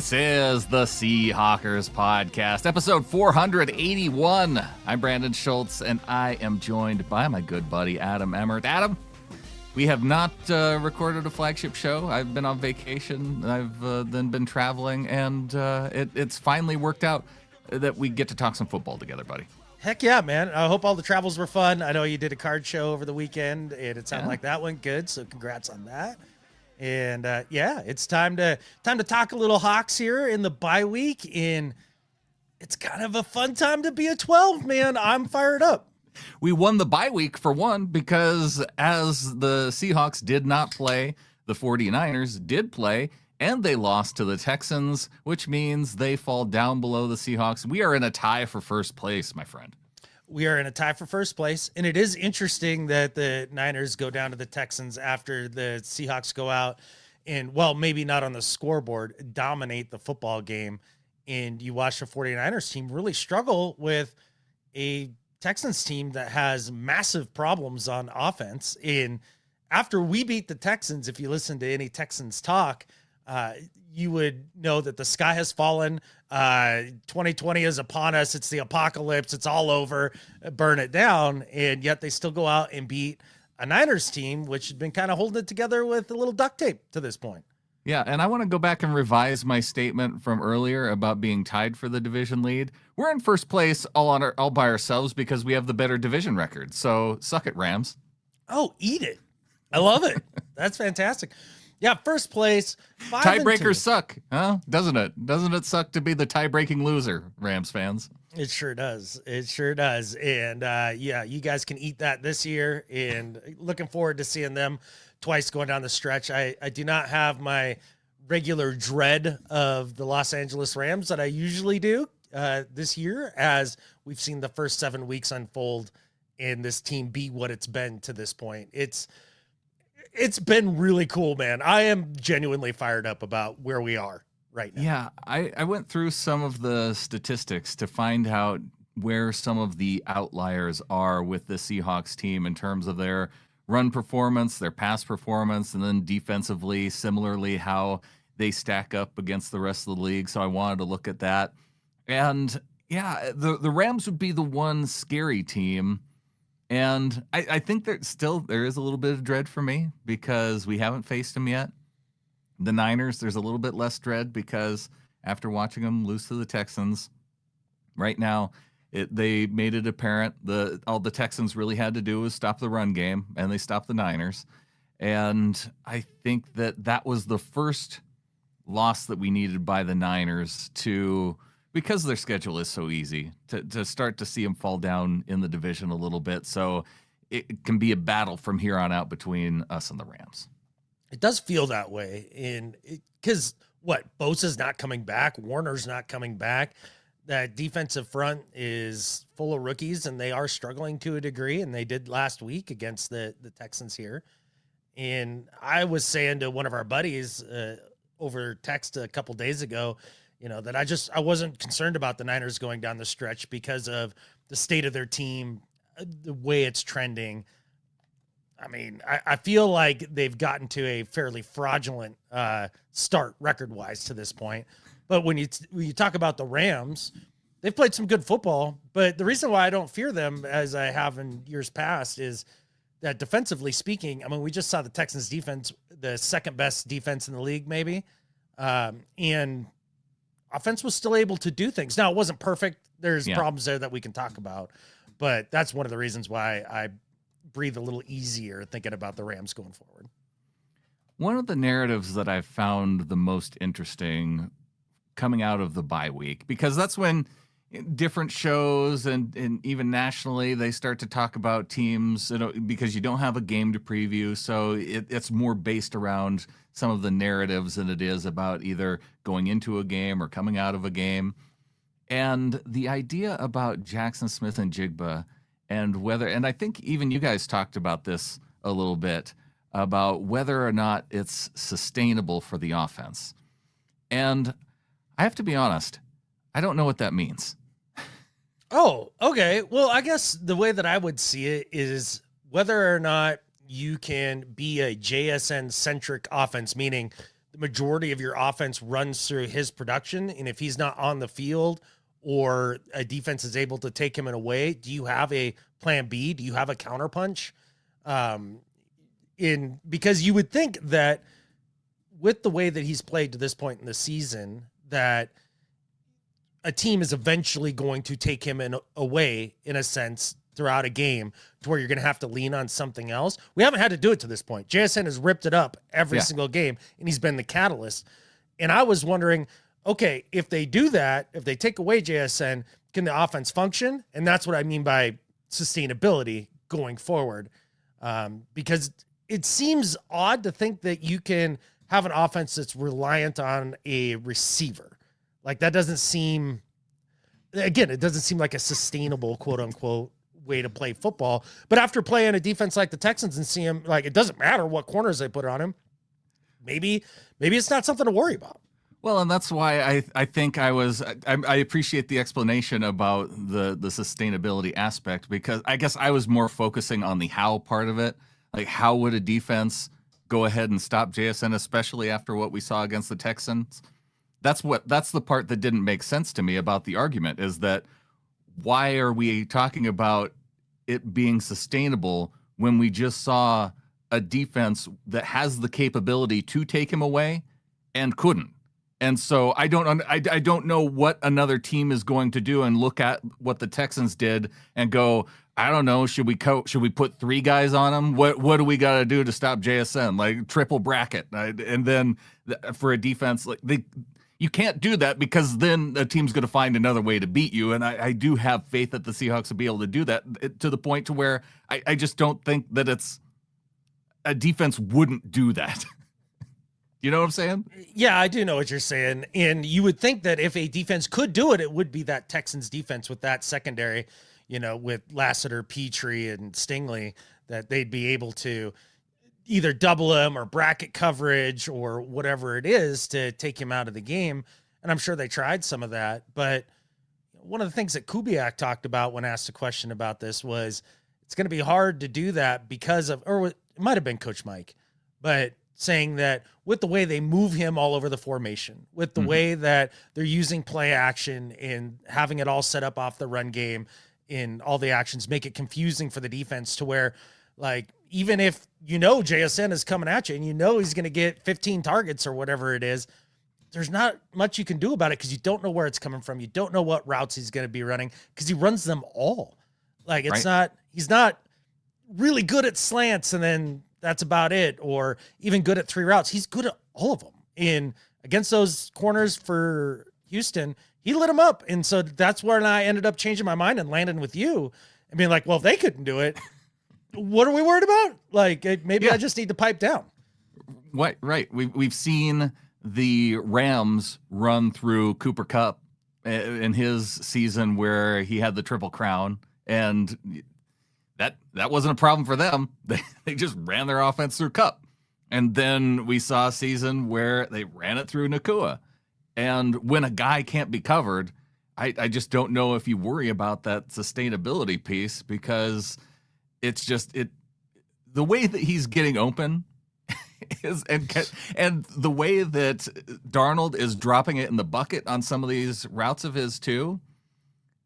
This is the Seahawkers podcast, episode 481. I'm Brandon Schultz, and I am joined by my good buddy, Adam Emmert. Adam, we have not recorded a flagship show. I've been on vacation. I've then been traveling, and it's finally worked out that we get to talk some football together, buddy. Heck yeah, man. I hope all the travels were fun. I know you did a card show over the weekend, and it sounded like that went good, so congrats on that. And it's time to talk a little Hawks here in the bye week, and it's kind of a fun time to be a 12, man. I'm fired up. We won the bye week for one because as the Seahawks did not play, the 49ers did play, and they lost to the Texans, which means they fall down below the Seahawks. We are in a tie for first place, my friend. We are in a tie for first place, and it is interesting that the Niners go down to the Texans after the Seahawks go out and, well, maybe not on the scoreboard, dominate the football game, and you watch the 49ers team really struggle with a Texans team that has massive problems on offense. And after we beat the Texans, if you listen to any Texans talk, you would know that the sky has fallen. 2020 is upon us. It's the apocalypse. It's all over. Burn it down. And yet they still go out and beat a Niners team, which has been kind of holding it together with a little duct tape to this point. Yeah, and I want to go back and revise my statement from earlier about being tied for the division lead. We're in first place all by ourselves because we have the better division record. So suck it, Rams. Oh, eat it. I love it. That's fantastic. Yeah, first place. Tiebreakers suck, huh? Doesn't it? Doesn't it suck to be the tie-breaking loser, Rams fans? It sure does. It sure does. And you guys can eat that this year. And looking forward to seeing them twice going down the stretch. I do not have my regular dread of the Los Angeles Rams that I usually do this year, as we've seen the first 7 weeks unfold and this team be what it's been to this point. It's been really cool, man. I am genuinely fired up about where we are right now. Yeah, I went through some of the statistics to find out where some of the outliers are with the Seahawks team in terms of their run performance, their pass performance, and then defensively, similarly, how they stack up against the rest of the league. So I wanted to look at that. And yeah, the Rams would be the one scary team. And I think there is a little bit of dread for me because we haven't faced them yet. The Niners, there's a little bit less dread because after watching them lose to the Texans, right now, they made it apparent all the Texans really had to do was stop the run game, and they stopped the Niners. And I think that was the first loss that we needed by the Niners because their schedule is so easy to start to see them fall down in the division a little bit. So it can be a battle from here on out between us and the Rams. It does feel that way. Because Bosa's not coming back. Warner's not coming back. That defensive front is full of rookies, and they are struggling to a degree, and they did last week against the Texans here. And I was saying to one of our buddies over text a couple days ago, that I wasn't concerned about the Niners going down the stretch because of the state of their team, the way it's trending. I mean, I feel like they've gotten to a fairly fraudulent start record-wise to this point. But when you talk about the Rams, they've played some good football. But the reason why I don't fear them, as I have in years past, is that defensively speaking, I mean, we just saw the Texans defense, the second best defense in the league, maybe. And offense was still able to do things. Now, it wasn't perfect. There's problems there that we can talk about. But that's one of the reasons why I breathe a little easier thinking about the Rams going forward. One of the narratives that I've found the most interesting coming out of the bye week, because that's when different shows and even nationally, they start to talk about teams, because you don't have a game to preview. So it's more based around some of the narratives than it is about either going into a game or coming out of a game. And the idea about Jaxon Smith-Njigba and I think even you guys talked about this a little bit, about whether or not it's sustainable for the offense. And I have to be honest, I don't know what that means. Oh, okay. Well, I guess the way that I would see it is whether or not you can be a JSN-centric offense, meaning the majority of your offense runs through his production. And if he's not on the field or a defense is able to take him away, do you have a plan B? Do you have a counterpunch? Because you would think that with the way that he's played to this point in the season, that a team is eventually going to take him away in a sense throughout a game to where you're going to have to lean on something else. We haven't had to do it to this point. JSN has ripped it up every single game, and he's been the catalyst. And I was wondering, okay, if they do that, if they take away JSN, can the offense function? And that's what I mean by sustainability going forward. Because it seems odd to think that you can have an offense that's reliant on a receiver. Like that doesn't seem, again, it doesn't seem like a sustainable quote unquote way to play football. But after playing a defense like the Texans and see him, like, it doesn't matter what corners they put on him. Maybe it's not something to worry about. Well, and that's why I think I appreciate the explanation about the sustainability aspect, because I guess I was more focusing on the how part of it. Like, how would a defense go ahead and stop JSN, especially after what we saw against the Texans? That's the part that didn't make sense to me about the argument, is that why are we talking about it being sustainable when we just saw a defense that has the capability to take him away and couldn't? And so I don't know what another team is going to do and look at what the Texans did and go, I don't know, should we put 3 guys on him? What do we got to do to stop JSN? Like triple bracket. And then for a defense, like you can't do that, because then a team's going to find another way to beat you. And I do have faith that the Seahawks will be able to do that, to the point to where I just don't think that a defense wouldn't do that. You know what I'm saying? Yeah, I do know what you're saying. And you would think that if a defense could do it, it would be that Texans defense with that secondary, with Lassiter, Petrie, and Stingley, that they'd be able to either double him or bracket coverage or whatever it is to take him out of the game. And I'm sure they tried some of that. But one of the things that Kubiak talked about when asked a question about this was it's going to be hard to do that because of, or it might have been Coach Mike, but saying that with the way they move him all over the formation, with the way that they're using play action and having it all set up off the run game in all the actions, make it confusing for the defense to where, like, even if JSN is coming at you and he's going to get 15 targets or whatever it is, there's not much you can do about it because you don't know where it's coming from. You don't know what routes he's going to be running because he runs them all. Like, he's not really good at slants and then that's about it, or even good at 3 routes. He's good at all of them. And against those corners for Houston, he lit them up. And so that's where I ended up changing my mind and landing with you and being like, well, if they couldn't do it, what are we worried about? Like, maybe I just need to pipe down. Right. We've seen the Rams run through Cooper Kupp in his season where he had the Triple Crown, and that wasn't a problem for them. They just ran their offense through Kupp. And then we saw a season where they ran it through Nakua. And when a guy can't be covered, I just don't know if you worry about that sustainability piece, because it's just the way that he's getting open is, and the way that Darnold is dropping it in the bucket on some of these routes of his too.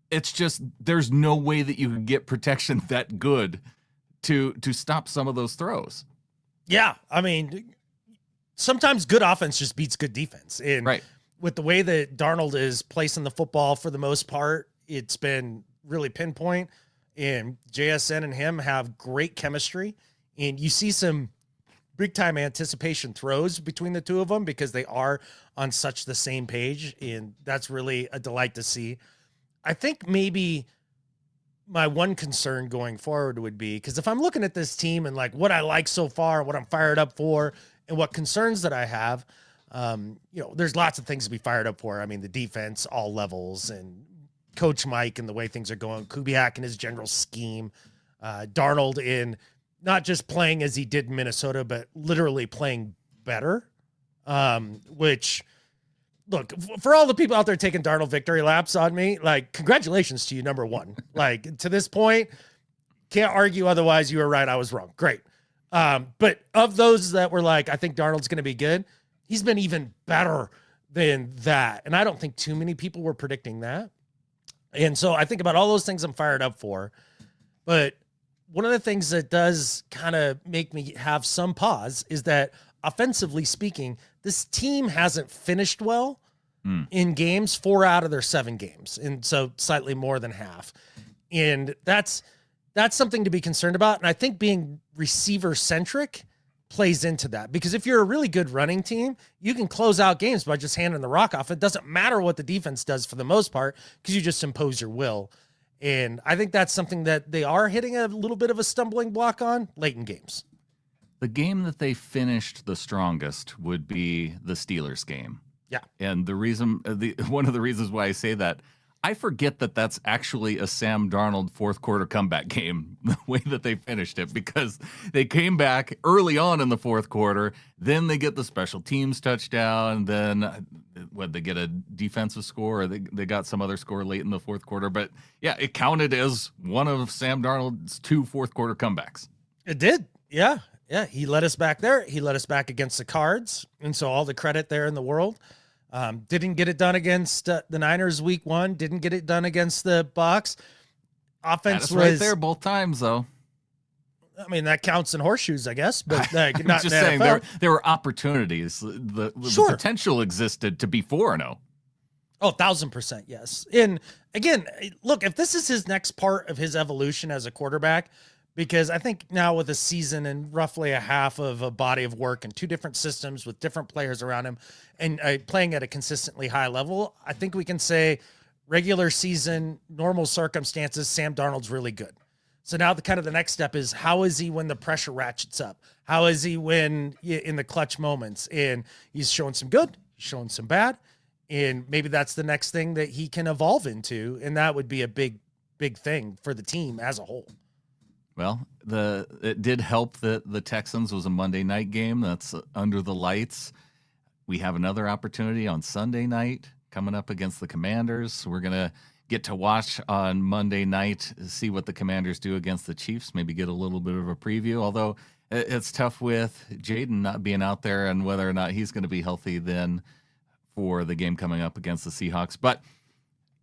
It's just, there's no way that you can get protection that good to stop some of those throws. Yeah. I mean, sometimes good offense just beats good defense. And with the way that Darnold is placing the football for the most part, it's been really pinpoint, and JSN and him have great chemistry, and you see some big time anticipation throws between the two of them because they are on such the same page. And that's really a delight to see. I think maybe my one concern going forward would be, because if I'm looking at this team and like what I like so far, what I'm fired up for, and what concerns that I have, there's lots of things to be fired up for. I mean, the defense, all levels, and Coach Mike and the way things are going, Kubiak and his general scheme, Darnold in not just playing as he did in Minnesota, but literally playing better, which... Look, for all the people out there taking Darnold victory laps on me, like, congratulations to you, number one. Like, to this point, can't argue otherwise. You were right. I was wrong. Great. But of those that were like, I think Darnold's going to be good, he's been even better than that. And I don't think too many people were predicting that. And so I think about all those things I'm fired up for. But one of the things that does kind of make me have some pause is that offensively speaking, this team hasn't finished well in games, 4 out of their 7 games. And so slightly more than half. And that's something to be concerned about. And I think being receiver centric plays into that, because if you're a really good running team, you can close out games by just handing the rock off. It doesn't matter what the defense does for the most part, because you just impose your will. And I think that's something that they are hitting a little bit of a stumbling block on late in games. The game that they finished the strongest would be the Steelers game. Yeah. And the reason, one of the reasons why I say that, I forget that that's actually a Sam Darnold fourth quarter comeback game, the way that they finished it, because they came back early on in the fourth quarter. Then they get the special teams touchdown. Then they get a defensive score, or they got some other score late in the fourth quarter. But yeah, it counted as one of Sam Darnold's 2 fourth quarter comebacks. It did. Yeah. Yeah. He led us back there. He led us back against the Cards. And so all the credit there in the world. Didn't get it done against the Niners week 1. Didn't get it done against the Bucs. Offense was right there both times, though. I mean, that counts in horseshoes, I guess. But not just saying, NFL. there were opportunities. The potential existed to be 4-0. Oh, 1,000%, yes. And again, look, if this is his next part of his evolution as a quarterback, because I think now with a season and roughly a half of a body of work and 2 different systems with different players around him and playing at a consistently high level, I think we can say regular season, normal circumstances, Sam Darnold's really good. So now the next step is, how is he when the pressure ratchets up? How is he when in the clutch moments? And he's showing some good, he's showing some bad. And maybe that's the next thing that he can evolve into. And that would be a big, big thing for the team as a whole. Well, it did help that the Texans was a Monday night game. That's under the lights. We have another opportunity on Sunday night coming up against the Commanders. We're going to get to watch on Monday night, see what the Commanders do against the Chiefs, maybe get a little bit of a preview, although it's tough with Jaden not being out there and whether or not he's going to be healthy then for the game coming up against the Seahawks. But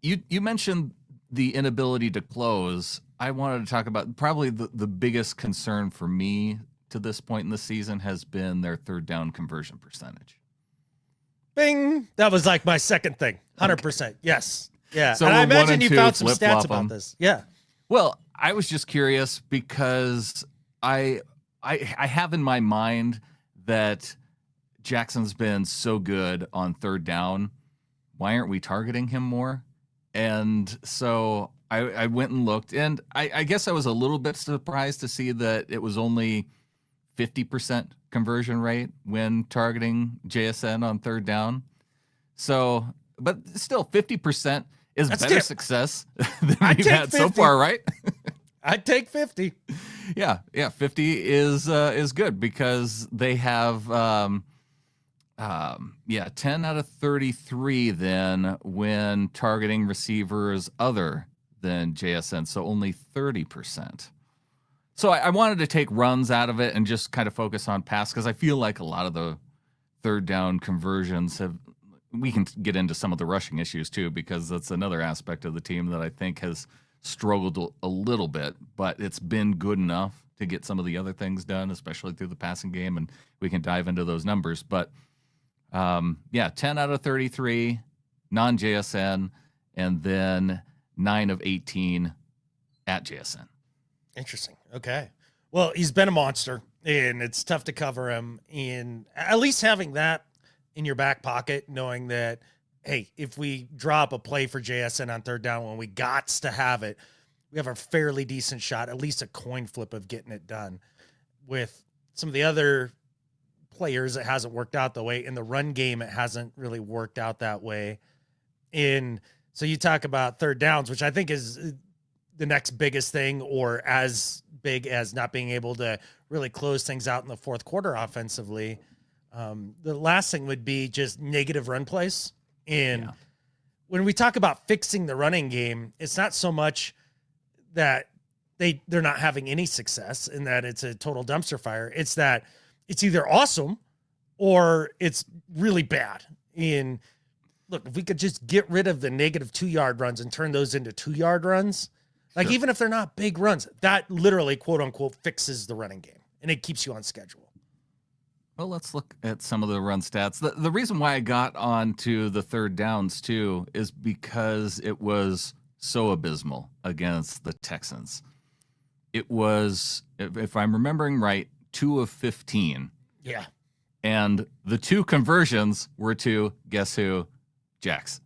you mentioned the inability to close. I wanted to talk about probably the biggest concern for me to this point in the season has been their third down conversion percentage. Bing. That was like my second thing. 100%. Yes. Yeah. So and I imagine you found some flip-flop stats about this. Yeah. Well, I was just curious because I have in my mind that Jackson's been so good on third down. Why aren't we targeting him more? And so I went and looked, and I guess I was a little bit surprised to see that it was only 50% conversion rate when targeting JSN on third down. So, but still 50% is better success than we've had 50. So far, right? I'd take 50. Yeah. 50 is good because they have 10 out of 33 then when targeting receivers other than JSN, so only 30%. So I wanted to take runs out of it and just kind of focus on pass, because I feel like a lot of the third down conversions we can get into some of the rushing issues too, because that's another aspect of the team that I think has struggled a little bit, but it's been good enough to get some of the other things done, especially through the passing game, and we can dive into those numbers. But 10 out of 33 non-JSN, and then 9 of 18 at JSN. Interesting. Okay. Well, he's been a monster, and it's tough to cover him. And at least having that in your back pocket, knowing that, hey, if we drop a play for JSN on third down when we gots to have it, we have a fairly decent shot, at least a coin flip of getting it done. With some of the other players, it hasn't worked out that way. In the run game, it hasn't really worked out that way. So you talk about third downs, which I think is the next biggest thing, or as big as not being able to really close things out in the fourth quarter offensively. The last thing would be just negative run plays. And when we talk about fixing the running game, it's not so much that they're not having any success and that it's a total dumpster fire. It's that it's either awesome or it's really bad. And look, if we could just get rid of the negative 2-yard runs and turn those into 2-yard runs, like Sure. even if they're not big runs, that literally, quote unquote, fixes the running game and it keeps you on schedule. Well, let's look at some of the run stats. The reason why I got onto the third downs too is because it was so abysmal against the Texans. It was, if I'm remembering right, 2 of 15. Yeah. And the 2 conversions were to, guess who? Jax.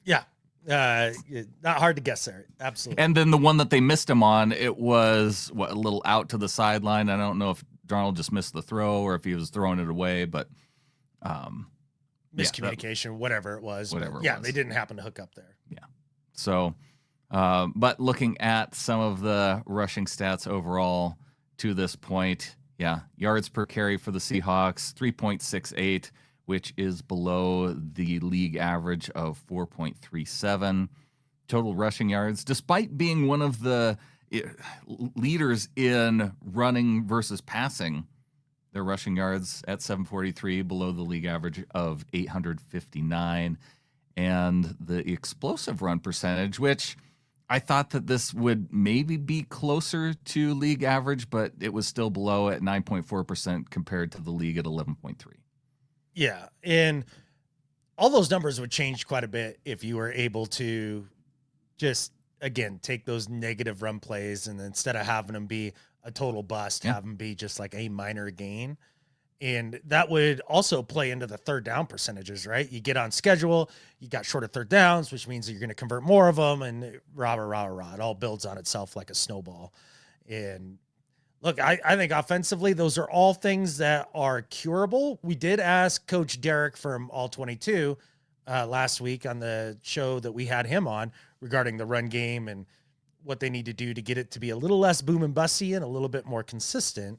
Yeah. Not hard to guess there. Absolutely. And then the one that they missed him on, it was a little out to the sideline. I don't know if Darnold just missed the throw or if he was throwing it away, but miscommunication, whatever it was. Whatever. Yeah, they didn't happen to hook up there. Yeah. So, but looking at some of the rushing stats overall to this point, yeah, yards per carry for the Seahawks, 3.68, which is below the league average of 4.37. Total rushing yards, despite being one of the leaders in running versus passing, their rushing yards at 743, below the league average of 859. And the explosive run percentage, which I thought that this would maybe be closer to league average, but it was still below at 9.4% compared to the league at 11.3. Yeah. And all those numbers would change quite a bit if you were able to just, again, take those negative run plays and instead of having them be a total bust, have them be just like a minor gain. And that would also play into the third down percentages, right? You get on schedule, you got shorter third downs, which means that you're going to convert more of them, and it all builds on itself like a snowball. And look, I think offensively, those are all things that are curable. We did ask Coach Derek from All 22 last week on the show that we had him on regarding the run game and what they need to do to get it to be a little less boom and busty and a little bit more consistent.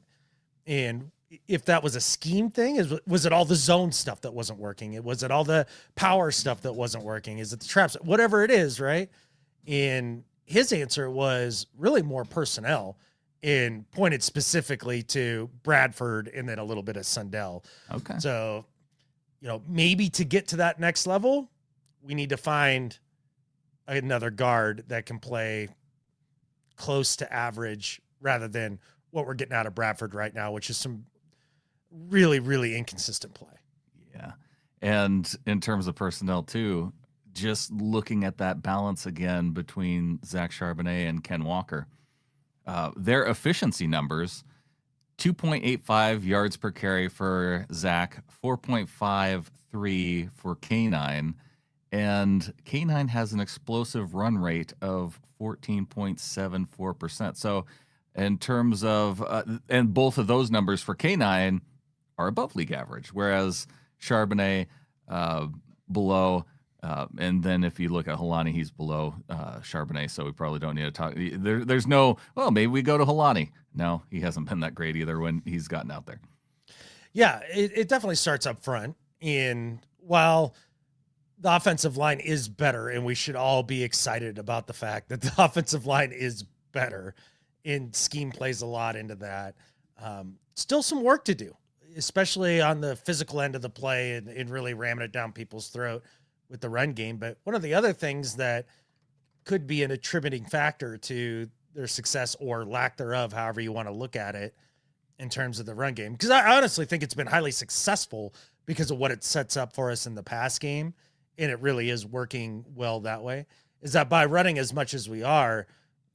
And if that was a scheme thing, was it all the zone stuff that wasn't working? Was it all the power stuff that wasn't working? Is it the traps? Whatever it is, right? And his answer was really more personnel and pointed specifically to Bradford and then a little bit of Sundell. Okay. So, maybe to get to that next level, we need to find another guard that can play close to average rather than what we're getting out of Bradford right now, which is some really, really inconsistent play. Yeah. And in terms of personnel too, just looking at that balance again between Zach Charbonnet and Ken Walker, their efficiency numbers, 2.85 yards per carry for Zach, 4.53 for K9, and K9 has an explosive run rate of 14.74%. So in terms of, and both of those numbers for K9 are above league average, whereas Charbonnet below, and then if you look at Helani, he's below Charbonnet, so we probably don't need to talk. There's no, well, maybe we go to Helani. No, he hasn't been that great either when he's gotten out there. Yeah, it definitely starts up front. And while the offensive line is better, and we should all be excited about the fact that the offensive line is better, and scheme plays a lot into that, still some work to do, especially on the physical end of the play and really ramming it down people's throat with the run game. But one of the other things that could be an attributing factor to their success or lack thereof, however you want to look at it, in terms of the run game, because I honestly think it's been highly successful because of what it sets up for us in the pass game, and it really is working well that way, is that by running as much as we are,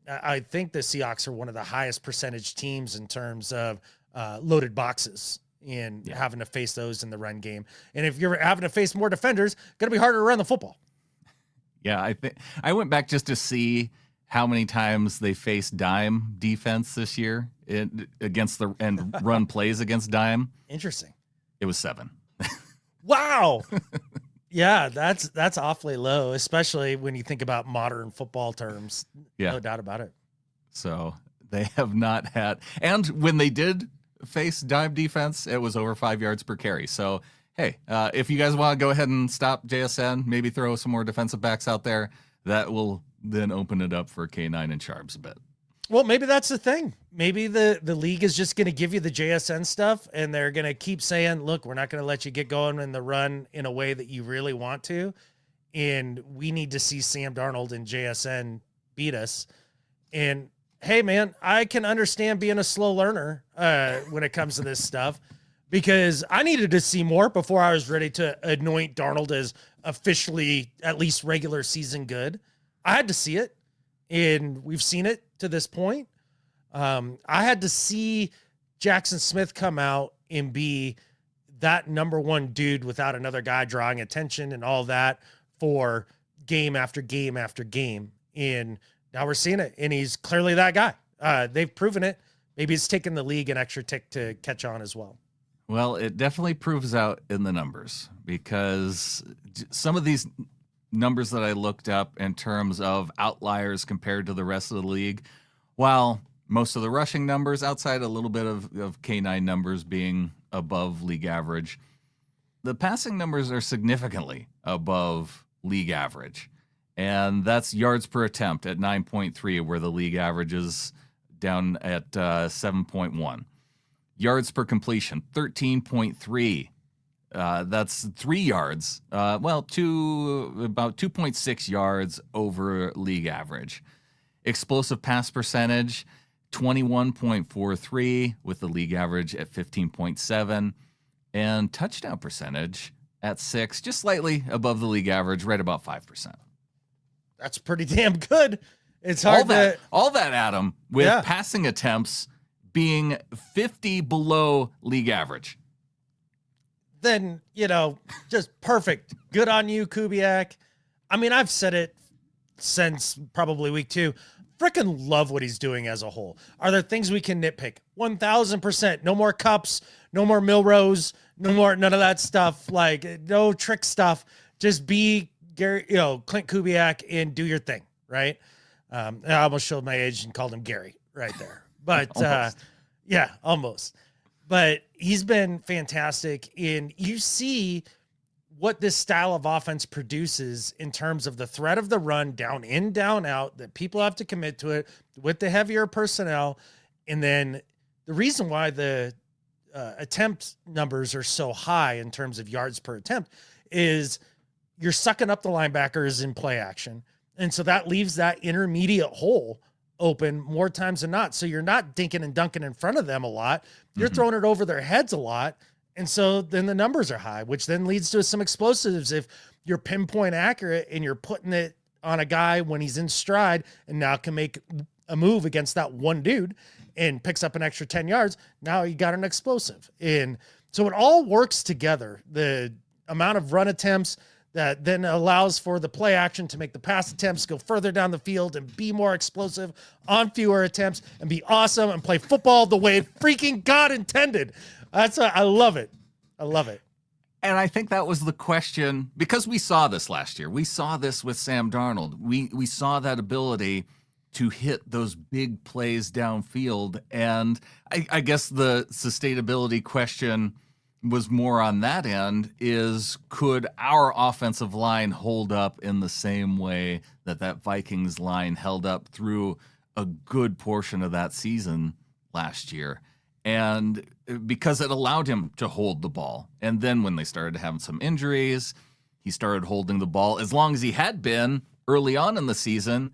I think the Seahawks are one of the highest percentage teams in terms of loaded boxes and having to face those in the run game. And if you're having to face more defenders, going to be harder to run the football. Yeah, I think I went back just to see how many times they faced dime defense this year against the and run plays against dime. Interesting. It was 7. Wow. Yeah, that's awfully low, especially when you think about modern football terms. Yeah. No doubt about it. So they have not had, and when they did face dime defense, it was over 5 yards per carry. So, hey, if you guys want to go ahead and stop JSN, maybe throw some more defensive backs out there, that will then open it up for K9 and Sharps a bit. Well, maybe that's the thing. Maybe the league is just going to give you the JSN stuff, and they're going to keep saying, look, we're not going to let you get going in the run in a way that you really want to. And we need to see Sam Darnold and JSN beat us. And hey, man, I can understand being a slow learner when it comes to this stuff, because I needed to see more before I was ready to anoint Darnold as officially at least regular season good. I had to see it, and we've seen it to this point. I had to see Jaxon Smith come out and be that number one dude without another guy drawing attention and all that for game after game after game. And now we're seeing it, and he's clearly that guy. They've proven it. Maybe it's taken the league an extra tick to catch on as well. Well, it definitely proves out in the numbers, because some of these numbers that I looked up in terms of outliers compared to the rest of the league, while most of the rushing numbers, outside a little bit of K9 numbers being above league average, the passing numbers are significantly above league average. And that's yards per attempt at 9.3, where the league average is down at 7.1. Yards per completion, 13.3. That's 3 yards. About 2.6 yards over league average. Explosive pass percentage, 21.43, with the league average at 15.7. And touchdown percentage at 6, just slightly above the league average, right about 5%. That's pretty damn good. It's hard all that, Adam, with passing attempts being 50 below league average. Then, just perfect. Good on you, Kubiak. I mean, I've said it since probably week 2. Freaking love what he's doing as a whole. Are there things we can nitpick? 1,000%. No more cups, no more Milrose, none of that stuff. Like, no trick stuff. Just be Gary, Clint Kubiak, and do your thing, right? I almost showed my age and called him Gary right there. But almost. But he's been fantastic. And you see what this style of offense produces in terms of the threat of the run, down in, down out, that people have to commit to it with the heavier personnel. And then the reason why the attempt numbers are so high in terms of yards per attempt is you're sucking up the linebackers in play action. And so that leaves that intermediate hole open more times than not. So you're not dinking and dunking in front of them a lot. You're throwing it over their heads a lot. And so then the numbers are high, which then leads to some explosives. If you're pinpoint accurate and you're putting it on a guy when he's in stride and now can make a move against that one dude and picks up an extra 10 yards, now you got an explosive. And so it all works together. The amount of run attempts that then allows for the play action to make the pass attempts go further down the field and be more explosive on fewer attempts and be awesome and play football the way freaking God intended. I love it. I love it. And I think that was the question, because we saw this last year. We saw this with Sam Darnold. We saw that ability to hit those big plays downfield. And I guess the sustainability question was more on that end, is could our offensive line hold up in the same way that Vikings line held up through a good portion of that season last year? And because it allowed him to hold the ball. And then when they started having some injuries, he started holding the ball as long as he had been early on in the season.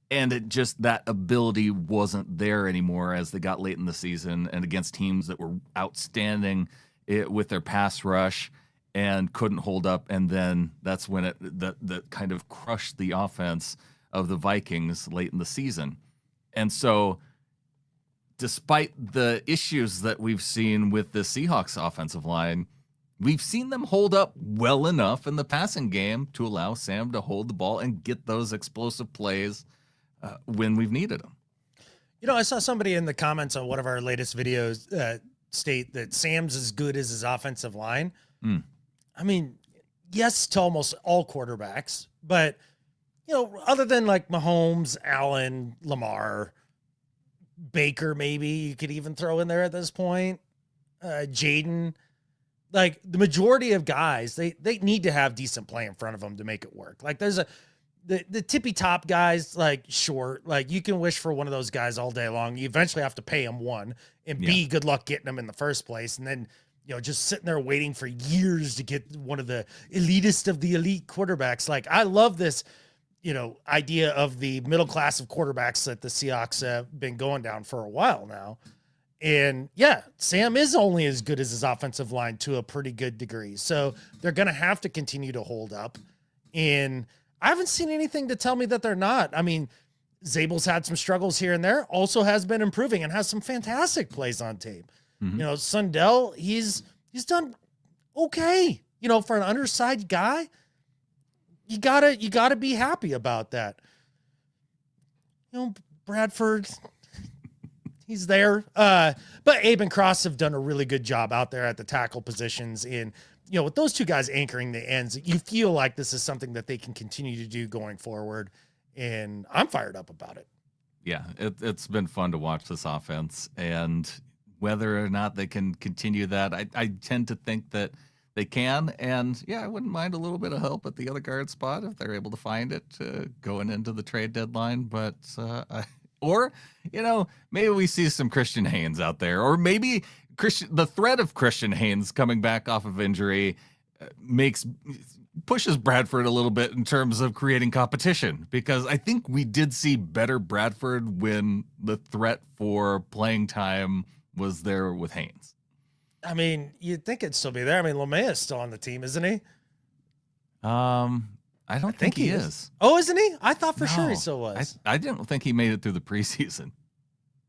And it just, that ability wasn't there anymore as they got late in the season and against teams that were outstanding with their pass rush and couldn't hold up. And then that's when that kind of crushed the offense of the Vikings late in the season. And so despite the issues that we've seen with the Seahawks offensive line, we've seen them hold up well enough in the passing game to allow Sam to hold the ball and get those explosive plays when we've needed them. I saw somebody in the comments on one of our latest videos state that Sam's as good as his offensive line. I mean, yes, to almost all quarterbacks, but other than like Mahomes, Allen, Lamar, Baker, maybe you could even throw in there at this point, Jaden, like the majority of guys, they need to have decent play in front of them to make it work. Like there's the tippy top guys, like, sure, like you can wish for one of those guys all day long. You eventually have to pay them, one, and B, good luck getting them in the first place. And then, just sitting there waiting for years to get one of the elitist of the elite quarterbacks. Like, I love this, idea of the middle class of quarterbacks that the Seahawks have been going down for a while now. And yeah, Sam is only as good as his offensive line to a pretty good degree. So they're going to have to continue to hold up. And I haven't seen anything to tell me that they're not. I mean, Zabel's had some struggles here and there, also has been improving and has some fantastic plays on tape. Sundell, he's done okay. For an undersized guy, you gotta be happy about that. Bradford, he's there. But Abe and Cross have done a really good job out there at the tackle positions. And, with those two guys anchoring the ends, you feel like this is something that they can continue to do going forward. And I'm fired up about it. Yeah, it's been fun to watch this offense. And whether or not they can continue that, I tend to think that they can. And, yeah, I wouldn't mind a little bit of help at the other guard spot if they're able to find it going into the trade deadline. But maybe we see some Christian Haynes out there, or maybe the threat of Christian Haynes coming back off of injury pushes Bradford a little bit in terms of creating competition, because I think we did see better Bradford when the threat for playing time was there with Haynes. I mean, you'd think it'd still be there. I mean, LeMay is still on the team, isn't he? I don't think he is. Oh, isn't he? I thought for sure he still was. I didn't think he made it through the preseason.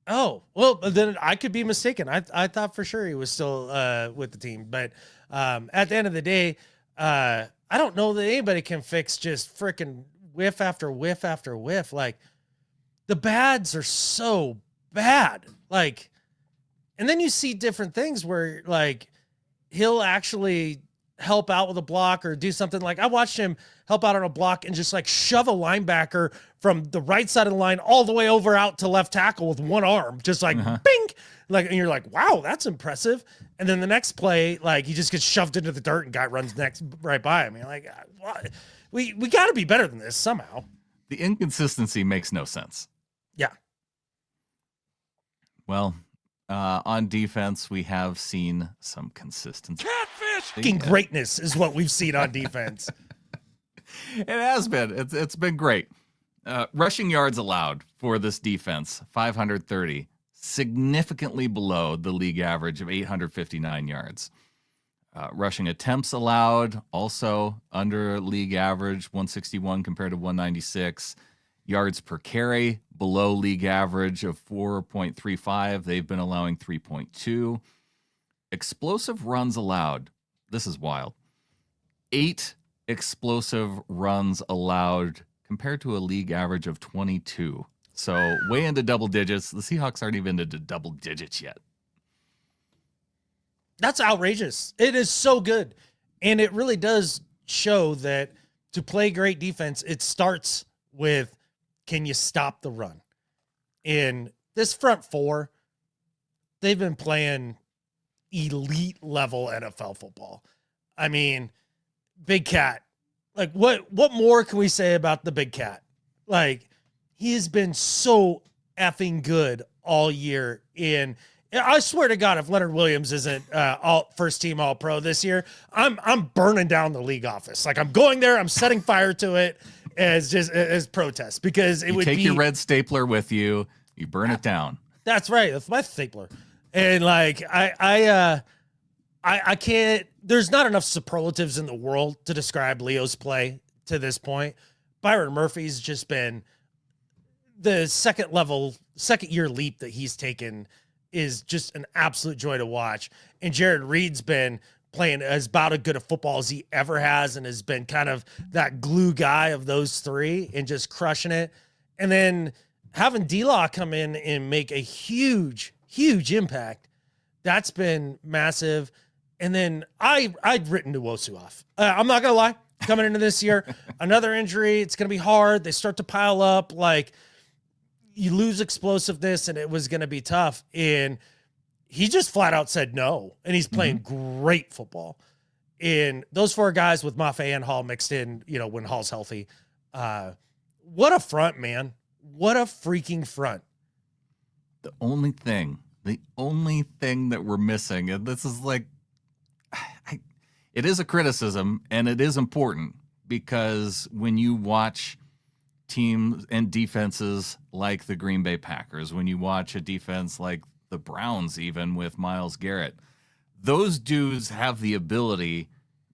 Oh, well, then I could be mistaken. I thought for sure he was still with the team. But at the end of the day, I don't know that anybody can fix just freaking whiff after whiff after whiff. Like, the bads are so bad. Like, and then you see different things where, like, he'll actually help out with a block or do something. Like, I watched him help out on a block and just like shove a linebacker from the right side of the line all the way over out to left tackle with one arm, just like bing, like, and you're like, wow, that's impressive. And then the next play, like, he just gets shoved into the dirt and guy runs right by him. You're like, what? We got to be better than this somehow. The inconsistency makes no sense. Yeah. Well, on defense, we have seen some consistency. Fucking greatness is what we've seen on defense. It has been. It's been great. Rushing yards allowed for this defense, 530, significantly below the league average of 859 yards. Rushing attempts allowed, also under league average, 161 compared to 196. Yards per carry, below league average of 4.35. They've been allowing 3.2. Explosive runs allowed. This is wild. 8 explosive runs allowed compared to a league average of 22. So way into double digits. The Seahawks aren't even into double digits yet. That's outrageous. It is so good. And it really does show that to play great defense, it starts with, can you stop the run? In this front four, they've been playing elite level NFL football. I mean, Big Cat, like, what more can we say about the Big Cat? Like, he has been so effing good all year. And I swear to God, if Leonard Williams isn't first team all pro this year, I'm burning down the league office. Like, I'm going there, I'm setting fire to it as protest, because it would take your red stapler with you, you burn it down. That's right. That's my stapler. And like, I can't, there's not enough superlatives in the world to describe Leo's play to this point. Byron Murphy's just been the second year leap that he's taken is just an absolute joy to watch. And Jared Reed's been playing as about as good a football as he ever has, and has been kind of that glue guy of those three and just crushing it. And then having D-Law come in and make a huge impact, that's been massive. And then I'd written Nwosu off. I'm not going to lie. Coming into this year, another injury, it's going to be hard. They start to pile up. Like, you lose explosiveness, and it was going to be tough. And he just flat out said no. And he's playing great football. And those four guys with Mafe and Hall mixed in, when Hall's healthy, What a front, man. What a freaking front. The only thing that we're missing, and this is like, it is a criticism and it is important, because when you watch teams and defenses like the Green Bay Packers, when you watch a defense like the Browns, even with Myles Garrett, those dudes have the ability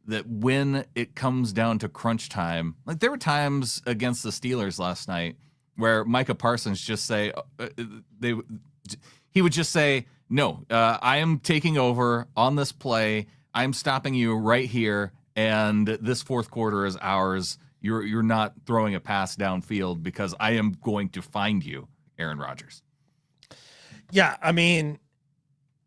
that when it comes down to crunch time, like there were times against the Steelers last night where Micah Parsons just say, he would just say, no, I am taking over on this play. I'm stopping you right here. And this fourth quarter is ours. You're not throwing a pass downfield because I am going to find you, Aaron Rodgers. Yeah, I mean,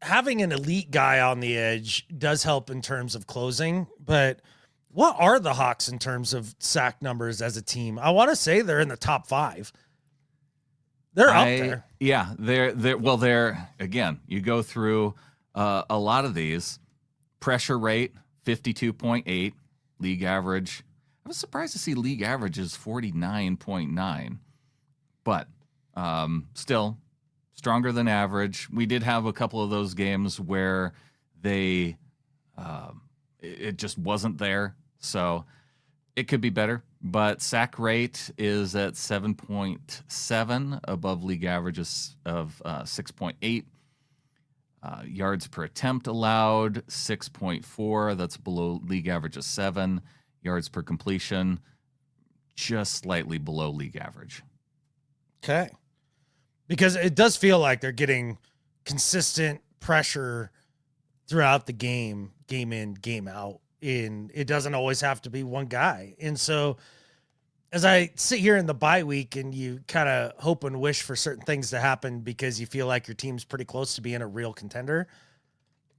having an elite guy on the edge does help in terms of closing, but what are the Hawks in terms of sack numbers as a team? I want to say they're in the top 5. They're up there. Yeah, they're again, you go through a lot of these. Pressure rate, 52.8, league average. I was surprised to see league average is 49.9, but still stronger than average. We did have a couple of those games where it just wasn't there, so it could be better. But sack rate is at 7.7, above league averages of 6.8. Yards per attempt allowed, 6.4. That's below league average of 7. Yards per completion, just slightly below league average. Okay. Because it does feel like they're getting consistent pressure throughout the game in, game out. And it doesn't always have to be one guy. And so as I sit here in the bye week and you kind of hope and wish for certain things to happen because you feel like your team's pretty close to being a real contender,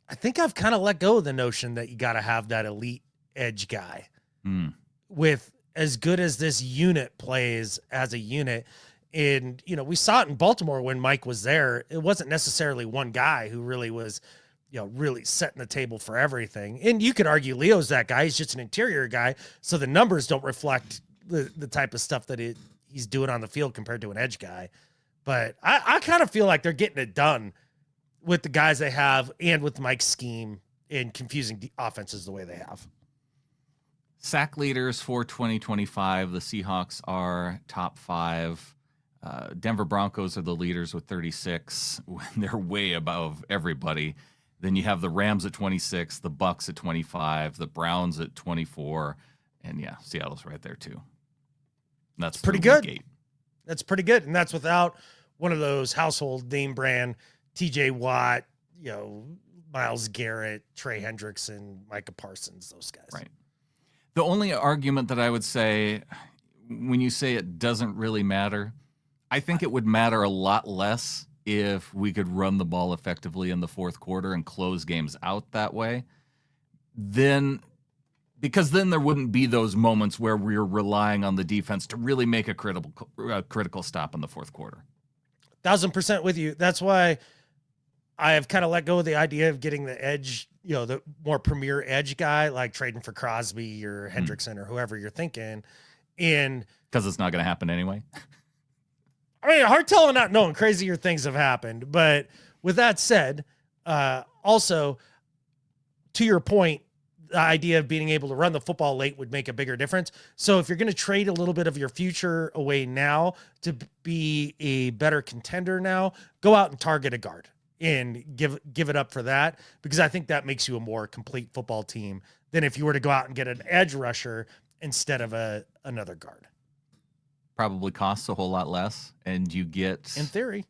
I think I've kind of let go of the notion that you got to have that elite edge guy. With as good as this unit plays as a unit. And, you know, we saw it in Baltimore when Mike was there. It wasn't necessarily one guy who really was, you know, really setting the table for everything. And you could argue Leo's that guy. He's just an interior guy. So the numbers don't reflect the type of stuff that he's doing on the field compared to an edge guy. But I kind of feel like they're getting it done with the guys they have and with Mike's scheme and confusing the offenses the way they have. Sack leaders for 2025, the Seahawks are top 5. Denver Broncos are the leaders with 36. They're way above everybody. Then you have the Rams at 26, the Bucks at 25, the Browns at 24, and yeah, Seattle's right there too. That's pretty good. That's pretty good, and that's without one of those household name brand TJ Watt, you know, Myles Garrett, Trey Hendrickson, Micah Parsons, those guys. Right. The only argument that I would say when you say it doesn't really matter, I think it would matter a lot less if we could run the ball effectively in the fourth quarter and close games out that way. Because then there wouldn't be those moments where we're relying on the defense to really make a critical stop in the fourth quarter. 1,000% with you. That's why I have kind of let go of the idea of getting the edge, you know, the more premier edge guy, like trading for Crosby or Hendrickson or whoever you're thinking. And because it's not going to happen anyway. I mean, hard telling not knowing, crazier things have happened. But with that said, also to your point, the idea of being able to run the football late would make a bigger difference. So if you're going to trade a little bit of your future away now to be a better contender now, go out and target a guard and give it up for that, because I think that makes you a more complete football team than if you were to go out and get an edge rusher instead of another guard. Probably costs a whole lot less, and you get, in theory,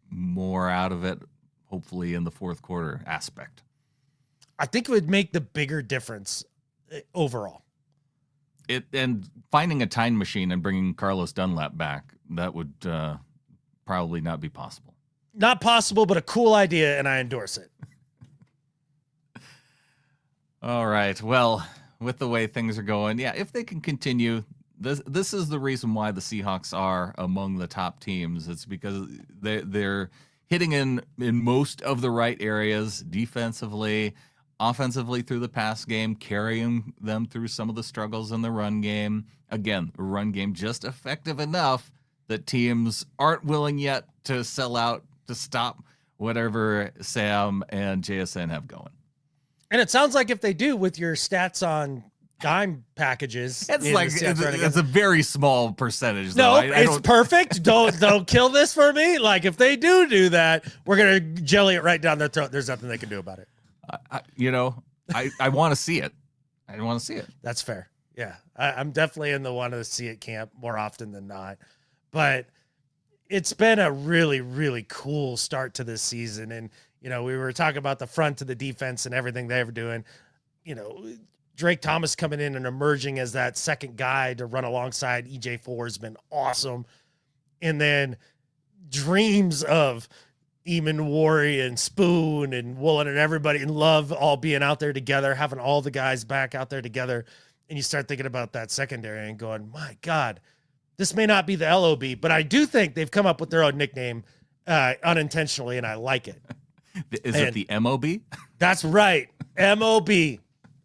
more out of it, hopefully in the fourth quarter aspect. I think it would make the bigger difference overall. And finding a time machine and bringing Carlos Dunlap back, that would probably not be possible. Not possible, but a cool idea, and I endorse it. All right. Well, with the way things are going, yeah, if they can continue, this is the reason why the Seahawks are among the top teams. It's because they're hitting in most of the right areas defensively. offensively through the pass game, carrying them through some of the struggles in the run game. Again, the run game just effective enough that teams aren't willing yet to sell out to stop whatever Sam and JSN have going. And it sounds like if they do, with your stats on dime packages, it's a very small percentage. No, though. it's perfect. Don't kill this for me. Like, if they do that, we're gonna jelly it right down their throat. There's nothing they can do about it. I want to see it. I want to see it. That's fair. Yeah, I'm definitely in the want to see it camp more often than not. But it's been a really, really cool start to this season. And, we were talking about the front to the defense and everything they were doing. Drake Thomas coming in and emerging as that second guy to run alongside EJ4 has been awesome. And then dreams of Eamon Worry and Spoon and Woolen and everybody and Love all being out there together, having all the guys back out there together. And you start thinking about that secondary and going, my God, this may not be the LOB, but I do think they've come up with their own nickname unintentionally, and I like it. Is it the MOB? That's right. MOB.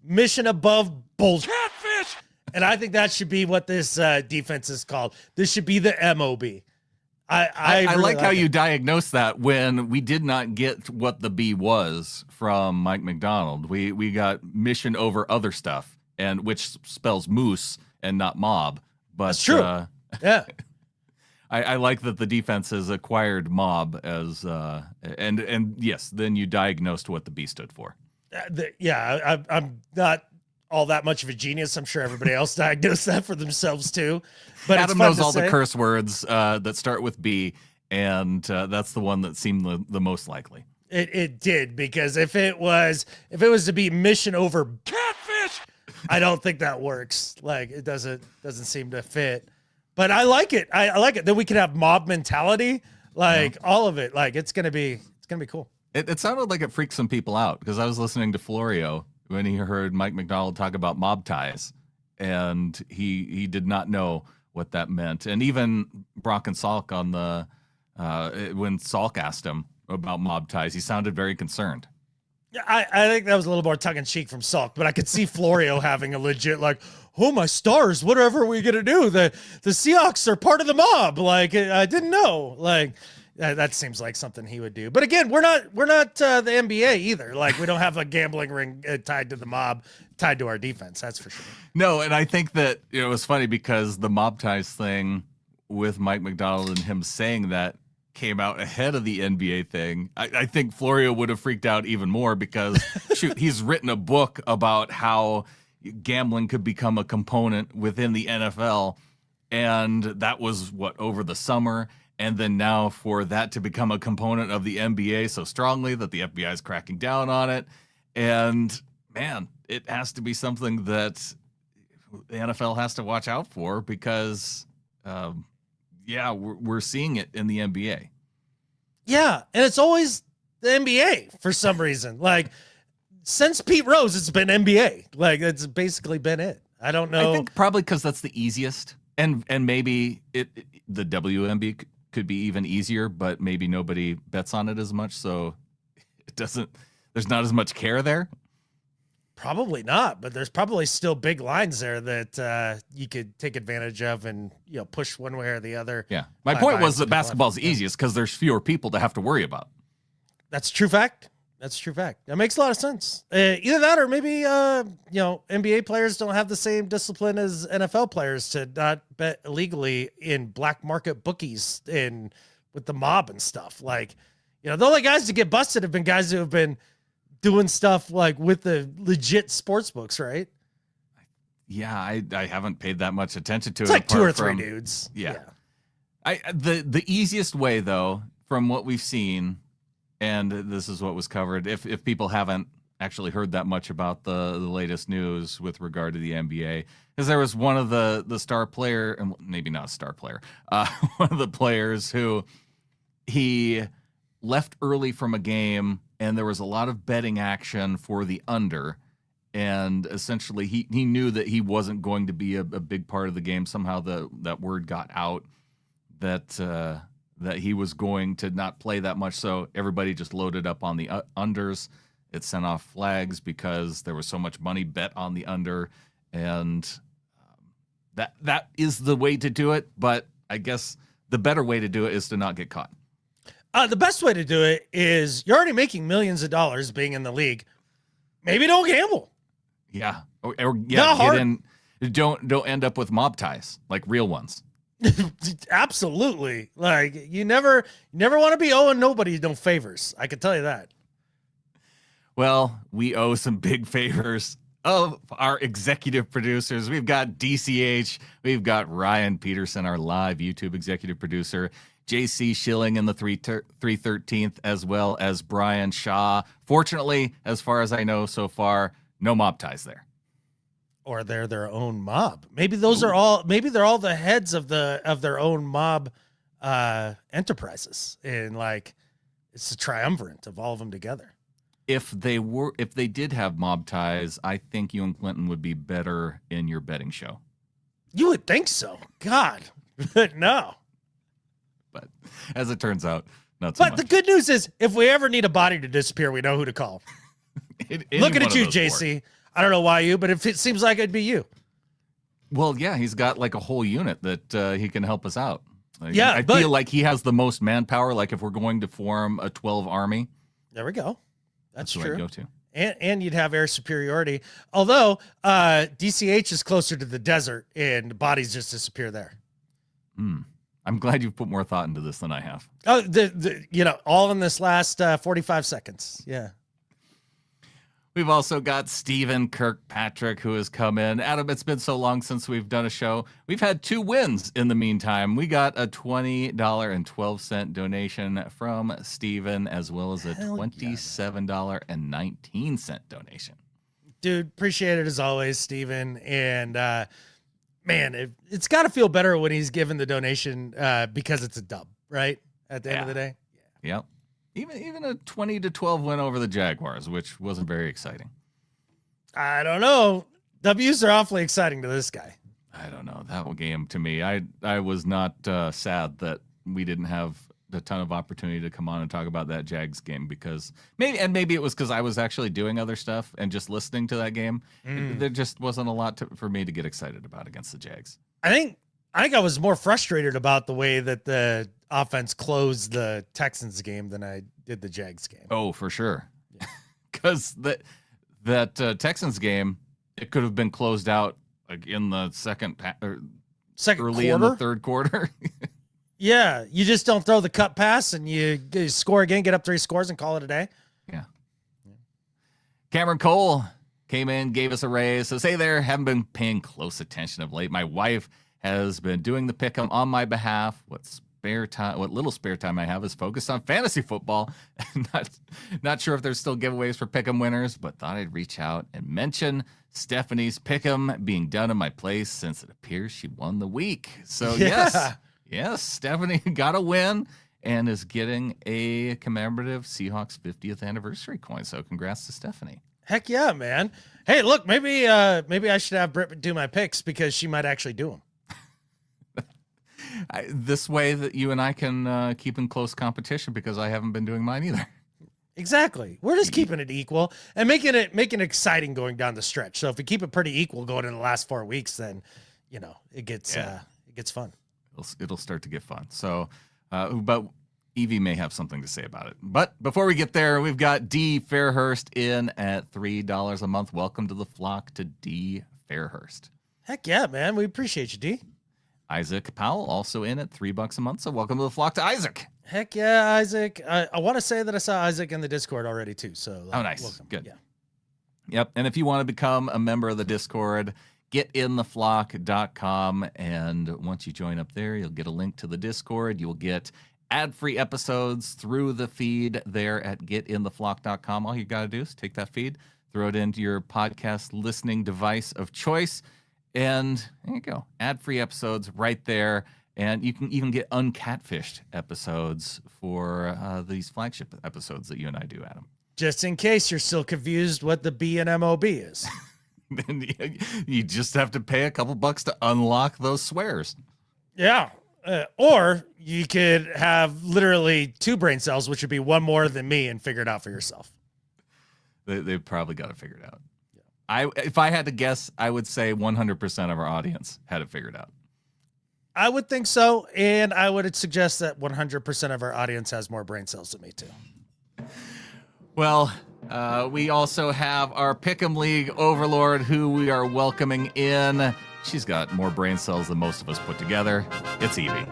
Mission Above Bullshit. Catfish! And I think that should be what this defense is called. This should be the MOB. I really like how you diagnosed that when we did not get what the B was from Mike Macdonald. We got mission over other stuff, and which spells moose and not mob. But that's true. Yeah. I like that the defense has acquired mob as and yes, then you diagnosed what the B stood for. I'm not all that much of a genius. I'm sure everybody else diagnosed that for themselves too. But Adam knows all the curse words that start with B, and that's the one that seemed the most likely. It did, because if it was to be mission over catfish, I don't think that works. Like, it doesn't seem to fit. But I like it. I like it. Then we can have mob mentality, all of it. Like, it's gonna be cool. It sounded like it freaked some people out, because I was listening to Florio when he heard Mike Macdonald talk about mob ties, and he did not know what that meant. And even Brock and Salk on the when Salk asked him about mob ties, he sounded very concerned. Yeah, I think that was a little more tongue in cheek from Salk, but I could see Florio having a legit oh my stars, whatever are we gonna do? The Seahawks are part of the mob. Like, I didn't know. Like, that seems like something he would do. But again, we're not the NBA either. Like, we don't have a gambling ring tied to the mob, tied to our defense. That's for sure. No, and I think that it was funny because the mob ties thing with Mike Macdonald and him saying that came out ahead of the NBA thing. I think Florio would have freaked out even more because shoot, he's written a book about how gambling could become a component within the NFL, and that was over the summer. And then now for that to become a component of the NBA so strongly that the FBI is cracking down on it. And man, it has to be something that the NFL has to watch out for, because we're seeing it in the NBA. Yeah, and it's always the NBA for some reason. Like, since Pete Rose, it's been NBA. Like, it's basically been it. I don't know. I think probably because that's the easiest, and maybe the WNBA could be even easier, but maybe nobody bets on it as much, so there's not as much care there. Probably not, but there's probably still big lines there that you could take advantage of and push one way or the other. Yeah, my point was that basketball's the easiest because there's fewer people to have to worry about. That's true fact. That's true fact. That makes a lot of sense. Either that, or maybe NBA players don't have the same discipline as NFL players to not bet illegally in black market bookies and with the mob and stuff. Like, the only guys to get busted have been guys who have been doing stuff like with the legit sports books, right? Yeah, I haven't paid that much attention to it. It's like two or three dudes. Yeah. The easiest way, though, from what we've seen, and this is what was covered, if people haven't actually heard that much about the latest news with regard to the NBA, is there was one of the star player, and maybe not a star player, one of the players who he left early from a game, and there was a lot of betting action for the under, and essentially he knew that he wasn't going to be a big part of the game. Somehow that word got out that he was going to not play that much, so everybody just loaded up on the unders. It sent off flags because there was so much money bet on the under, and that is the way to do it. But I guess the better way to do it is to not get caught. The best way to do it is you're already making millions of dollars being in the league. Maybe don't gamble. Yeah, or get in. Don't end up with mob ties like real ones. Absolutely. Like you never want to be owing nobody no favors. I can tell you that. Well, we owe some big favors of our executive producers. We've got DCH, we've got Ryan Peterson, our live YouTube executive producer, JC Schilling in the 313th, as well as Brian Shaw. Fortunately, as far as I know so far, no mob ties there. Or they're their own mob. Maybe those are all. Maybe they're all the heads of their own mob enterprises, and like it's a triumvirate of all of them together. If they did have mob ties, I think you and Clinton would be better in your betting show. You would think so. God, no. But as it turns out, not so much. But the good news is, if we ever need a body to disappear, we know who to call. Looking at you, JC. I don't know why you, but if it seems like it'd be you. Well, yeah, he's got like a whole unit that he can help us out. Yeah, I feel like he has the most manpower. Like if we're going to form a 12 army. There we go. That's true. I'd go to. And you'd have air superiority. Although DCH is closer to the desert and bodies just disappear there. I'm glad you've put more thought into this than I have. Oh, all in this last 45 seconds. Yeah. We've also got Stephen Kirkpatrick, who has come in. Adam, it's been so long since we've done a show. We've had 2 wins in the meantime. We got a $20.12 donation from Stephen, as well as a $27.19 donation. Dude, appreciate it as always, Stephen. And man, it's got to feel better when he's given the donation because it's a dub, right? At the end of the day. Yeah. Yep. Even a 20-12 win over the Jaguars, which wasn't very exciting. I don't know. W's are awfully exciting to this guy. I don't know. That game to me, I was not sad that we didn't have a ton of opportunity to come on and talk about that Jags game because maybe it was because I was actually doing other stuff and just listening to that game. There just wasn't a lot for me to get excited about against the Jags. I think I was more frustrated about the way that the offense closed the Texans game than I did the Jags game. Oh, for sure. Because that Texans game, it could have been closed out like in the second early quarter? In the third quarter. Yeah, you just don't throw the cut pass and you score again, get up 3 scores and call it a day. Yeah. Cameron Cole came in, gave us a raise. Says, hey there, haven't been paying close attention of late. My wife has been doing the pick'em on my behalf. What little spare time I have is focused on fantasy football. Not sure if there's still giveaways for pick'em winners, but thought I'd reach out and mention Stephanie's pick'em being done in my place since it appears she won the week. So yes, Stephanie got a win and is getting a commemorative Seahawks 50th anniversary coin. So congrats to Stephanie. Heck yeah, man. Hey, look, maybe I should have Britt do my picks because she might actually do them. This way that you and I can keep in close competition because I haven't been doing mine either. Exactly. We're just keeping it equal and making it exciting going down the stretch. So if we keep it pretty equal going in the last 4 weeks, then it gets fun. It'll start to get fun. So, but Evie may have something to say about it. But before we get there, we've got D Fairhurst in at $3 a month. Welcome to the flock to D Fairhurst. Heck yeah, man. We appreciate you, D. Isaac Powell also in at $3 a month. So welcome to the flock to Isaac. Heck yeah, Isaac. I want to say that I saw Isaac in the Discord already too. So nice. Welcome. Good. Yeah. Yep. And if you want to become a member of the Discord, getintheflock.com. And once you join up there, you'll get a link to the Discord. You'll get ad-free episodes through the feed there at getintheflock.com. All you got to do is take that feed, throw it into your podcast listening device of choice, and there you go. Ad-free episodes right there. And you can even get uncatfished episodes for these flagship episodes that you and I do, Adam. Just in case you're still confused what the B and MOB is. Then you just have to pay a couple bucks to unlock those swears. Yeah. Or you could have literally 2 brain cells, which would be one more than me, and figure it out for yourself. They've probably got it figured out. If I had to guess, I would say 100% of our audience had it figured out. I would think so, and I would suggest that 100% of our audience has more brain cells than me too. Well, we also have our Pick'em League overlord who we are welcoming in. She's got more brain cells than most of us put together. It's Evie.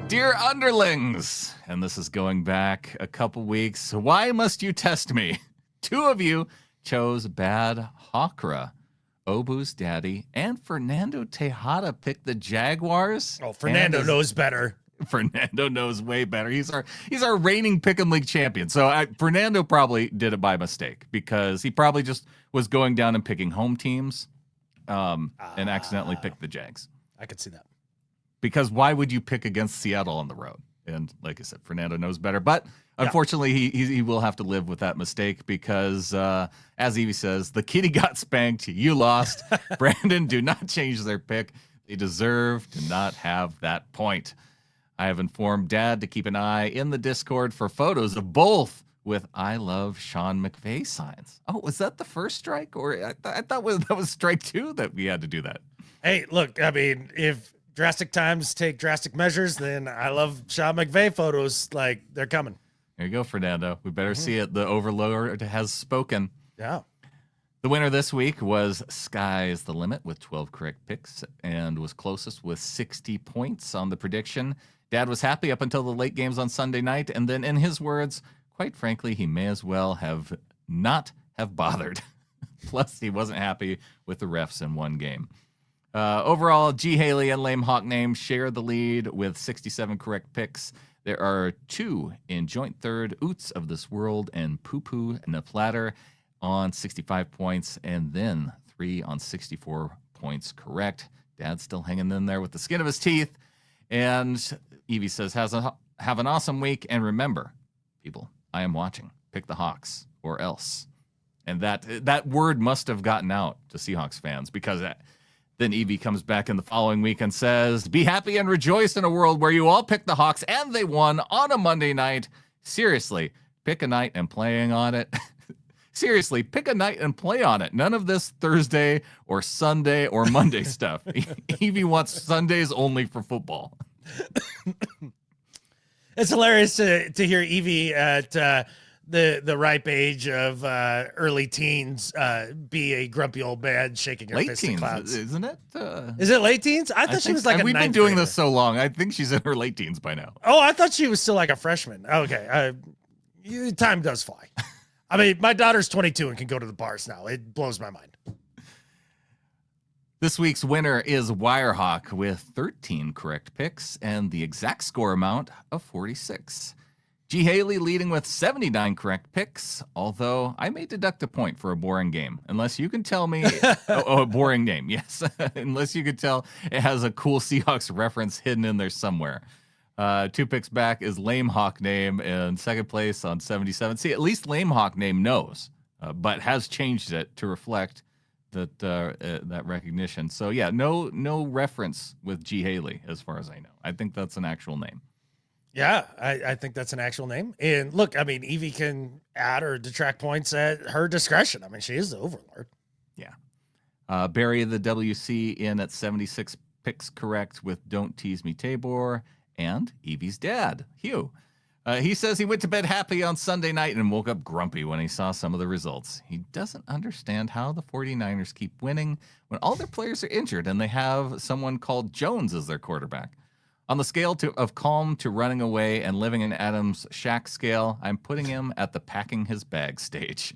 Dear underlings, and this is going back a couple weeks, why must you test me? Two of you chose bad Hawkra. Obu's daddy and Fernando Tejada picked the Jaguars. Oh, Fernando knows better. Fernando knows way better. He's our reigning Pick'em League champion. So Fernando probably did it by mistake because he probably just was going down and picking home teams and accidentally picked the Jags. I could see that. Because why would you pick against Seattle on the road? And like I said, Fernando knows better. But unfortunately, he will have to live with that mistake because, as Evie says, the kitty got spanked. You lost. Brandon, do not change their pick. They deserve to not have that point. I have informed Dad to keep an eye in the Discord for photos of both with I love Sean McVay signs. Oh, was that the first strike? Or I thought that was strike 2 that we had to do that. Hey, look, I mean, if drastic times take drastic measures, then I love Sean McVay photos. Like, they're coming. There you go, Fernando. We better see it. The overlord has spoken. Yeah. The winner this week was Sky's the Limit with 12 correct picks and was closest with 60 points on the prediction. Dad was happy up until the late games on Sunday night, and then in his words, quite frankly, he may as well have not have bothered. Plus, he wasn't happy with the refs in one game. Overall, G. Haley and Lame Hawk Name share the lead with 67 correct picks. There are 2 in joint third, Oots of This World and Poo Poo and the Platter on 65 points, and then 3 on 64 points correct. Dad's still hanging in there with the skin of his teeth. And Evie says, have an awesome week. And remember, people, I am watching. Pick the Hawks or else. And that word must have gotten out to Seahawks fans because then Evie comes back in the following week and says, be happy and rejoice in a world where you all picked the Hawks and they won on a Monday night. Seriously, pick a night and playing on it. Seriously, pick a night and play on it. None of this Thursday or Sunday or Monday stuff. Evie wants Sundays only for football. It's hilarious to hear Evie at the ripe age of early teens be a grumpy old man shaking her late fist teens, at clouds. Isn't it? Is it late teens? I thought she was like a we've been ninth doing grader. this so long. I think she's in her late teens by now. Oh, I thought she was still like a freshman. Okay. Time does fly. I mean, my daughter's 22 and can go to the bars now. It blows my mind. This week's winner is Wirehawk with 13 correct picks and the exact score amount of 46. G. Haley leading with 79 correct picks, although I may deduct a point for a boring game, unless you can tell me a boring name. Yes, unless you could tell it has a cool Seahawks reference hidden in there somewhere. 2 picks back is Lame Hawk Name in second place on 77. See, at least Lame Hawk Name knows, but has changed it to reflect that recognition. So yeah, no reference with G. Haley as far as I know. I think that's an actual name. Yeah, I think that's an actual name. And look, I mean, Evie can add or detract points at her discretion. I mean, she is the overlord. Yeah. Barry the WC in at 76 picks correct with Don't Tease Me Tabor and Evie's dad, Hugh. He says he went to bed happy on Sunday night and woke up grumpy when he saw some of the results. He doesn't understand how the 49ers keep winning when all their players are injured and they have someone called Jones as their quarterback. On the scale of calm to running away and living in Adam's shack scale, I'm putting him at the packing his bag stage.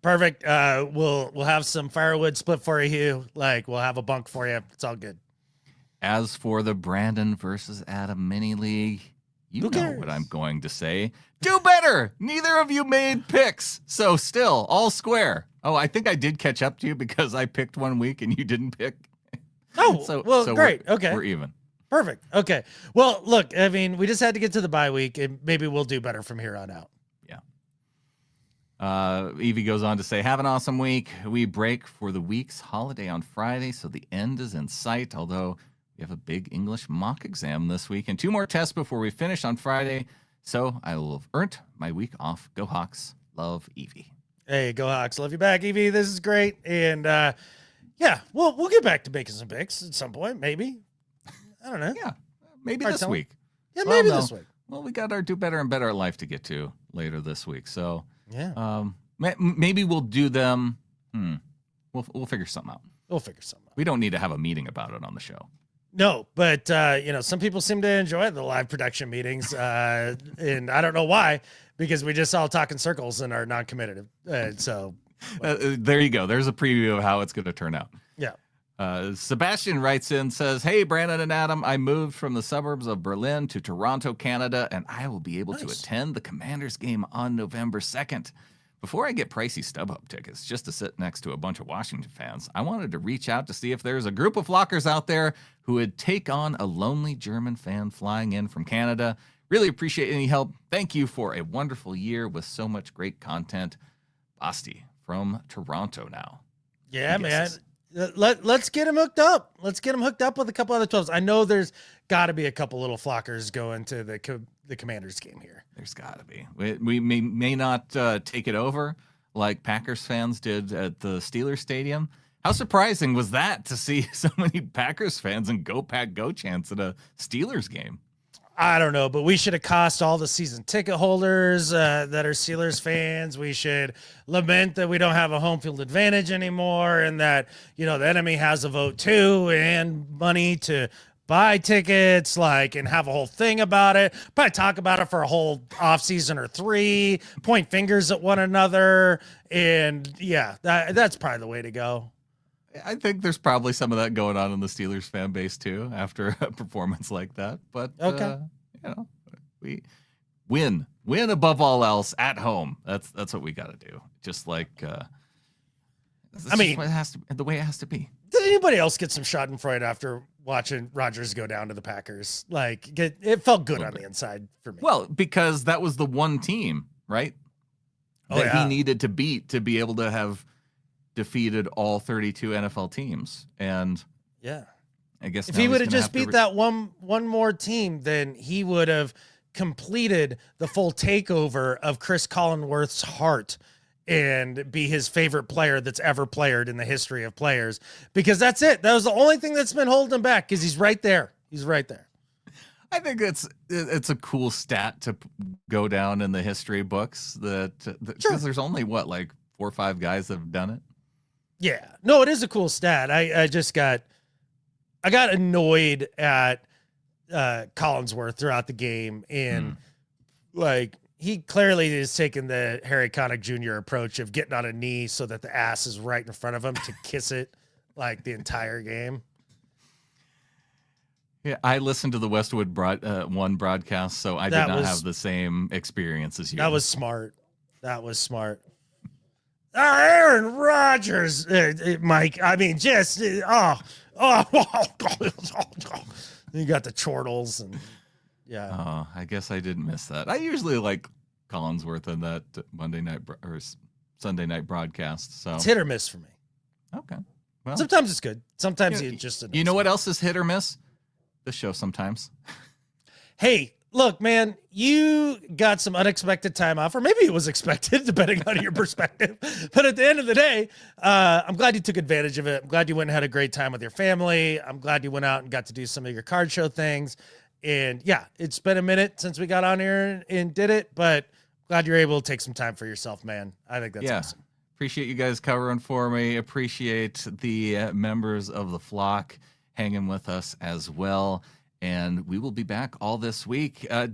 Perfect. We'll have some firewood split for you, Hugh. Like, we'll have a bunk for you. It's all good. As for the Brandon versus Adam mini league, you know what I'm going to say. Do better! Neither of you made picks, so still all square. Oh, I think I did catch up to you because I picked one week and you didn't pick. Oh, so great. Okay. We're even. Perfect. Okay. Well, look, I mean, we just had to get to the bye week and maybe we'll do better from here on out. Evie goes on to say, have an awesome week. We break for the week's holiday on Friday, so the end is in sight, although we We have a big English mock exam this week and 2 more tests before we finish on Friday. So I will have earned my week off. Go Hawks. Love, Evie. Hey, go Hawks. Love you back, Evie. This is great. And yeah, we'll get back to making some picks at some point, maybe. I don't know. Yeah, maybe this week. Yeah, maybe this week. Well, we got our Do Better and Better at Life to get to later this week. So yeah, maybe we'll do them. We'll figure something out. We'll figure something out. We don't need to have a meeting about it on the show. No, but some people seem to enjoy the live production meetings, and I don't know why, because we just all talk in circles and are non-committed. So there you go. There's a preview of how it's going to turn out. Yeah. Sebastian writes in, says, "Hey, Brandon and Adam, I moved from the suburbs of Berlin to Toronto, Canada, and I will be able to attend the Commanders game on November 2nd. Before I get pricey StubHub tickets just to sit next to a bunch of Washington fans, I wanted to reach out to see if there's a group of flockers out there who would take on a lonely German fan flying in from Canada. Really appreciate any help. Thank you for a wonderful year with so much great content. Basti from Toronto now." Yeah, man. Let's get him hooked up. Let's get him hooked up with a couple other 12s. I know there's got to be a couple little flockers going to the Commanders game here. There's got to be. We may not take it over like Packers fans did at the Steelers Stadium. How surprising was that to see so many Packers fans and Go Pack Go chants at a Steelers game? I don't know, but we should accost all the season ticket holders that are Steelers fans. We should lament that we don't have a home field advantage anymore, and that, the enemy has a vote too and money to buy tickets, and have a whole thing about it. Probably talk about it for a whole offseason or 3, point fingers at one another. And yeah, that's probably the way to go. I think there's probably some of that going on in the Steelers fan base too after a performance like that. But okay, we win above all else at home. That's what we got to do. Just like it has to, the way it has to be. Did anybody else get some Schadenfreude after watching Rodgers go down to the Packers? It felt good on the inside for me. Well, because that was the one team, right? He needed to beat to be able to have defeated all 32 NFL teams. And yeah, I guess if he would have just beat that one more team, then he would have completed the full takeover of Chris Collinsworth's heart and be his favorite player that's ever played in the history of players, because that's it. That was the only thing that's been holding him back, because he's right there. He's right there. I think it's a cool stat to go down in the history books because there's only 4 or 5 guys that have done it. Yeah, no, it is a cool stat. I got annoyed at Collinsworth throughout the game, and he clearly is taking the Harry Connick Jr. approach of getting on a knee so that the ass is right in front of him to kiss it the entire game. Yeah, I listened to the Westwood one broadcast, so I did not have the same experience as you. That was smart. Aaron Rodgers, Mike. I mean, just you got the chortles and yeah. Oh, I guess I didn't miss that. I usually like Collinsworth in that Monday night or Sunday night broadcast. So it's hit or miss for me. Okay. Well, sometimes it's good. Sometimes it just. You know what else is hit or miss? The show sometimes. Hey. Look, man, you got some unexpected time off, or maybe it was expected, depending on your perspective. But at the end of the day, I'm glad you took advantage of it. I'm glad you went and had a great time with your family. I'm glad you went out and got to do some of your card show things. And yeah, it's been a minute since we got on here and did it, but glad you're able to take some time for yourself, man. I think that's awesome. Appreciate you guys covering for me. Appreciate the members of the flock hanging with us as well. And we will be back all this week. A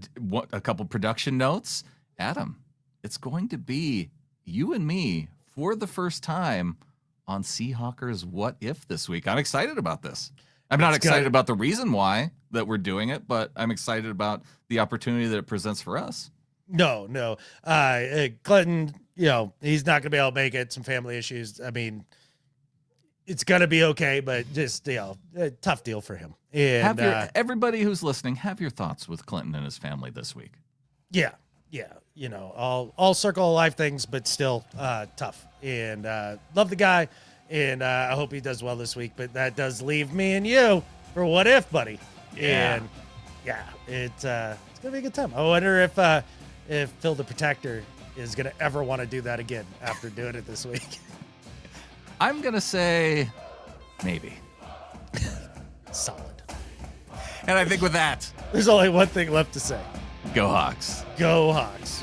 couple production notes. Adam, it's going to be you and me for the first time on Seahawkers What If this week. I'm excited about this. I'm not excited about the reason why that we're doing it, but I'm excited about the opportunity that it presents for us. No. Clinton, he's not going to be able to make it. Some family issues. I mean, it's going to be okay, but just, a tough deal for him. And everybody who's listening, have your thoughts with Clinton and his family this week. Yeah. All circle of life things, but still tough. And love the guy, and I hope he does well this week. But that does leave me and you for What If, buddy. Yeah. And yeah, it's gonna be a good time. I wonder if Phil the Protector is gonna ever want to do that again after doing it this week. I'm going to say maybe. Solid. And I think with that, There's only one thing left to say. go Hawks. Go Hawks.